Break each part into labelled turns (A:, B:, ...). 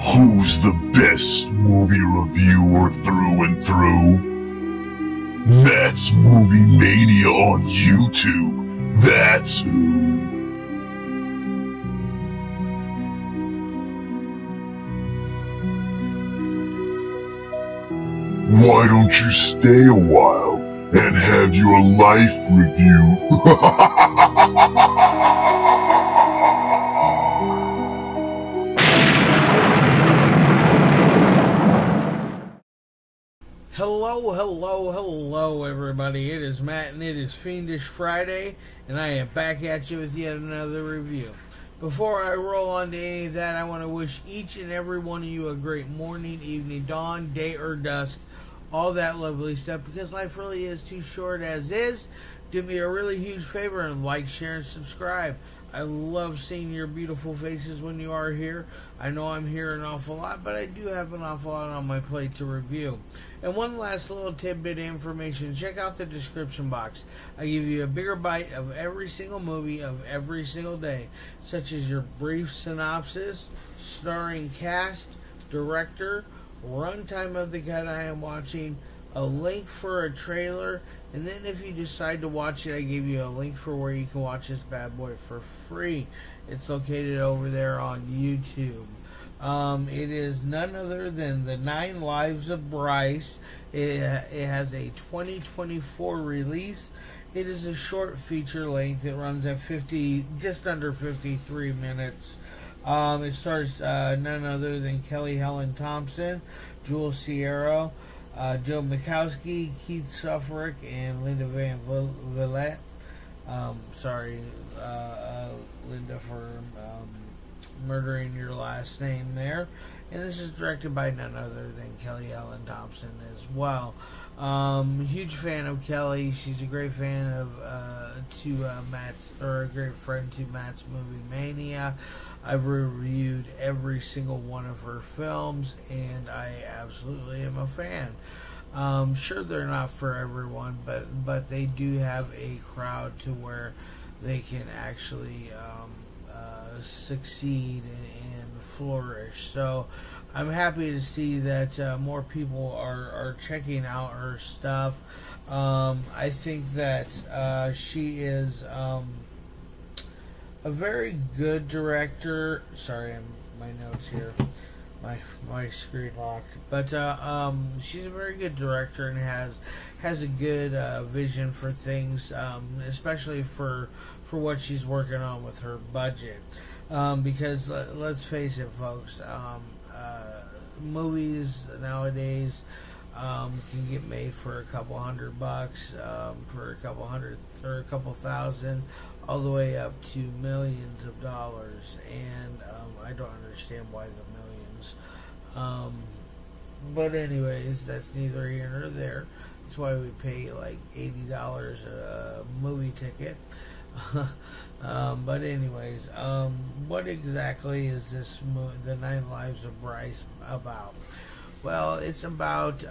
A: Who's the best movie reviewer through and through? That's Movie Mania on YouTube. That's who. Why don't you stay a while and have your life reviewed?
B: Hello everybody, it is Matt and it is Fiendish Friday, and I am back at you with yet another review. Before I roll on to any of that, I want to wish each and every one of you a great morning, evening, dawn, day, or dusk, all that lovely stuff, because life really is too short as is. Do me a really huge favor and like, share, and subscribe. I love seeing your beautiful faces when you are here. I know I'm here an awful lot, but I do have an awful lot on my plate to review. And one last little tidbit of information. Check out the description box. I give you a bigger bite of every single movie of every single day, such as your brief synopsis, starring cast, director, runtime of the cut I am watching, a link for a trailer, and then if you decide to watch it, I give you a link for where you can watch this bad boy for free. It's located over there on YouTube. It is none other than The 9 Lives of Brice. It has a 2024 release. It is a short feature length. It runs at just under 53 minutes. It stars none other than Helen, Thompson, Jules, Sceiro, Joe Makowski, Keith Soforic, and Linda Van Vliet. Sorry, Linda, for murdering your last name there. And this is directed by none other than Helen Thompson as well. Huge fan of Kelly. She's a great fan of Matt's, or a great friend to Matt's Movie Mania. I've reviewed every single one of her films, and I absolutely am a fan. Sure, they're not for everyone, but they do have a crowd to where they can actually succeed and flourish. So I'm happy to see that more people are checking out her stuff. I think that she is a very good director. Sorry, my notes here. My screen locked. But she's a very good director and has a good vision for things, especially for what she's working on with her budget. Because let's face it, folks, movies nowadays can get made for a couple $100, for a couple hundred or a couple thousand, all the way up to millions of dollars, and I don't understand why the millions. But anyways, that's neither here nor there. That's why we pay like $80 a movie ticket. But anyways, what exactly is this The 9 Lives of Brice about? Well, it's about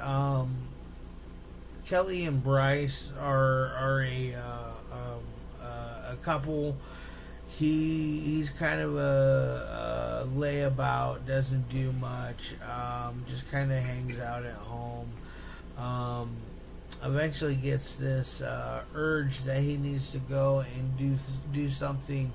B: Kelly and Brice are a couple. He's kind of a layabout, doesn't do much, just kind of hangs out at home. Eventually gets this urge that he needs to go and do something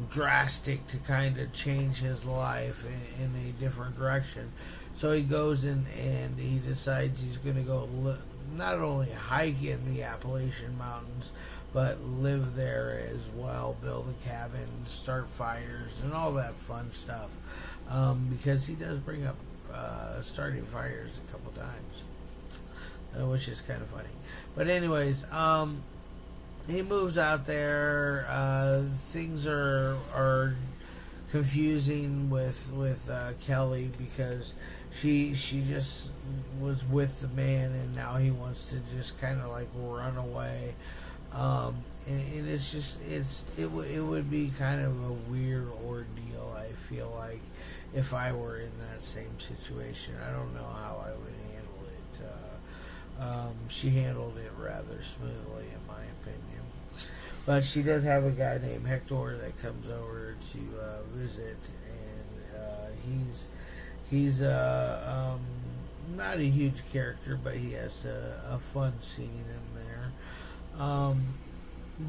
B: drastic to kind of change his life in a different direction. So he goes in and he decides he's going to go not only hike in the Appalachian Mountains, but live there as well, build a cabin, start fires, and all that fun stuff. Because he does bring up starting fires a couple times, which is kind of funny. But anyways, he moves out there. Things are confusing with Kelly, because she just was with the man, and now he wants to just kind of like run away. And it's just it would be kind of a weird ordeal, I feel like, if I were in that same situation. I don't know how I would handle it. She handled it rather smoothly, in my opinion. But she does have a guy named Hector that comes over to visit, and He's not a huge character, but he has a fun scene in there.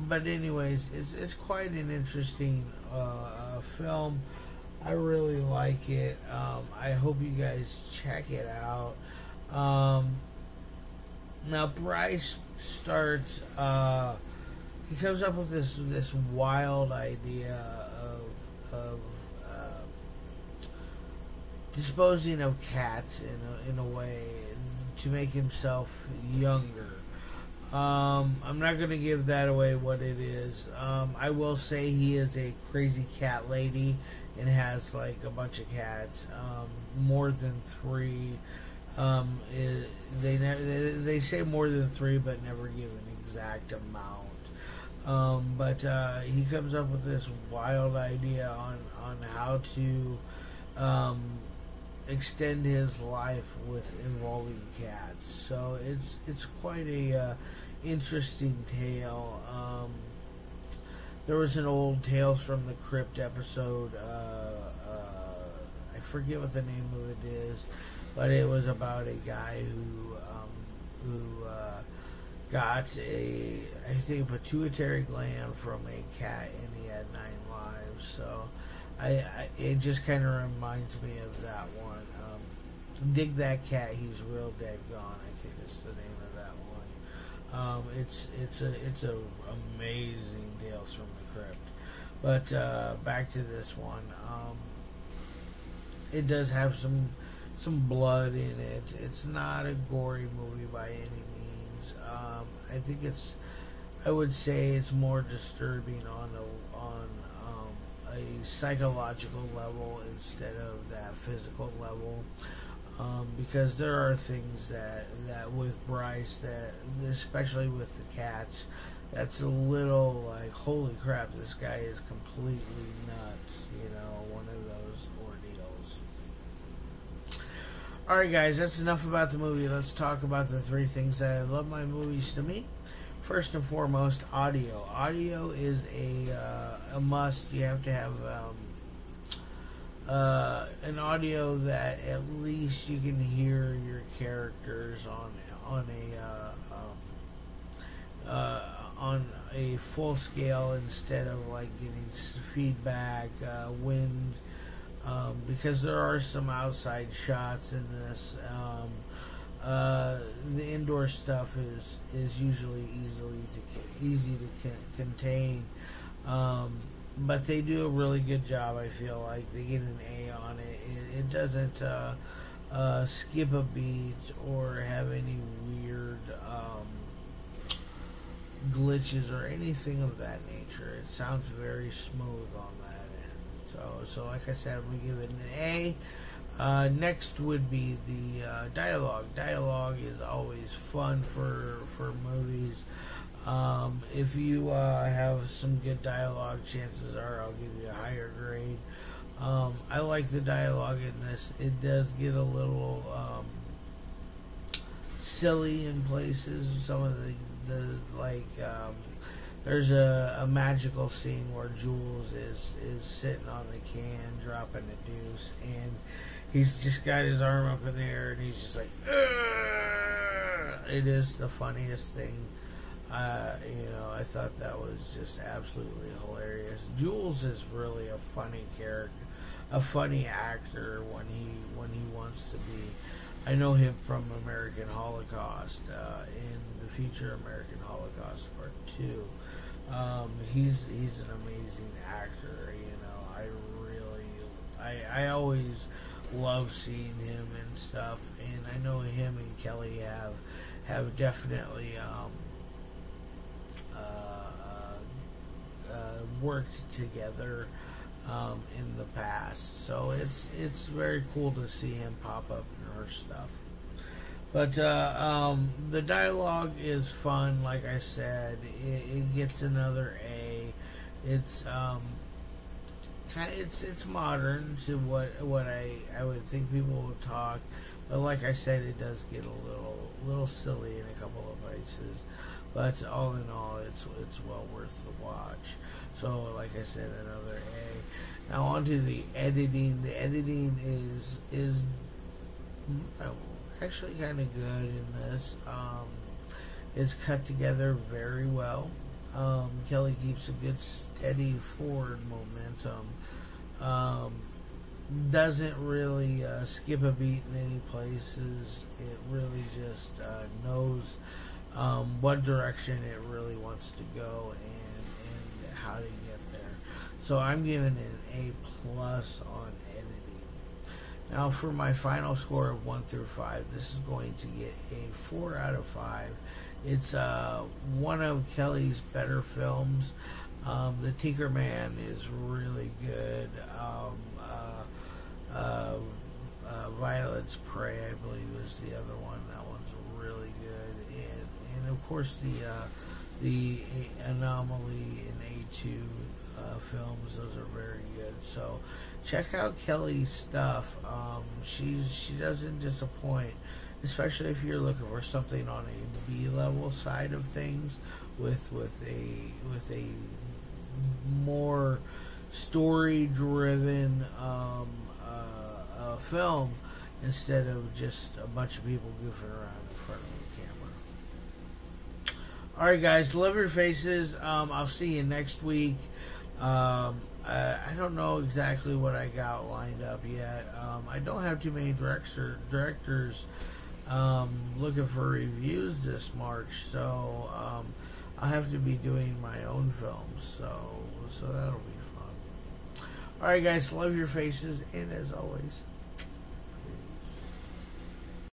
B: But anyways, it's quite an interesting film. I really like it. I hope you guys check it out. Now Brice starts. He comes up with this wild idea of disposing of cats in a way to make himself younger. I'm not going to give that away what it is. I will say he is a crazy cat lady and has like a bunch of cats, more than 3. They say more than 3, but never give an exact amount. But he comes up with this wild idea on how to extend his life with involving cats. So it's quite a interesting tale. There was an old Tales from the Crypt episode. I forget what the name of it is, but it was about a guy who got I think a pituitary gland from a cat, and he had 9 lives. So it just kind of reminds me of that one. Dig That Cat, He's Real Dead Gone, I think is the name of that one. It's a amazing Tales from the Crypt. But back to this one. It does have some blood in it. It's not a gory movie by any means. I think I would say it's more disturbing on a psychological level instead of that physical level. Because there are things that with Brice, that especially with the cats, that's a little like, holy crap, this guy is completely nuts, one of those ordeals. Alright guys, that's enough about the movie. Let's talk about the 3 things that I love my movies to me. First and foremost, audio. Audio is a must. You have to have an audio that at least you can hear your characters on a full scale instead of like getting feedback, wind, because there are some outside shots in this. The indoor stuff is usually easy to contain. But they do a really good job, I feel like. They get an A on it. It doesn't skip a beat or have any weird glitches or anything of that nature. It sounds very smooth on that end. So like I said, we give it an A. Next would be the dialogue. Dialogue is always fun for movies. If you have some good dialogue, chances are I'll give you a higher grade. I like the dialogue in this. It does get a little silly in places. Some of the there's a magical scene where Jules is sitting on the can dropping a deuce, and he's just got his arm up in the air and he's just like, it is the funniest thing. I thought that was just absolutely hilarious. Jules is really a funny character, a funny actor when he wants to be. I know him from American Holocaust, in the future American Holocaust Part 2. He's an amazing actor. I always love seeing him and stuff, and I know him and Kelly have definitely worked together in the past, so it's very cool to see him pop up in her stuff. But the dialogue is fun, like I said. It gets another A. It's it's modern to what I would think people would talk, but like I said, it does get a little silly in a couple of places. But all in all, it's well worth the watch. So, like I said, another A. Now on to the editing. The editing is actually kind of good in this. It's cut together very well. Kelly keeps a good steady forward momentum. Doesn't really skip a beat in any places. It really just knows what direction it really wants to go and how to get there. So I'm giving it an A+ on editing. Now for my final score of 1 through 5, this is going to get a 4 out of 5. It's one of Kelly's better films. The Tinker Man is really good. Violet's Prey, I believe, is the other one. That one's really good. And of course the Anomaly and A2 films, those are very good. So check out Kelly's stuff. She doesn't disappoint, especially if you're looking for something on a B-level side of things with a more story-driven film instead of just a bunch of people goofing around in front of the camera. Alright guys, love your faces. I'll see you next week. I don't know exactly what I got lined up yet. I don't have too many directors looking for reviews this March, so I'll have to be doing my own films, so that'll be fun. Alright guys, love your faces, and as always,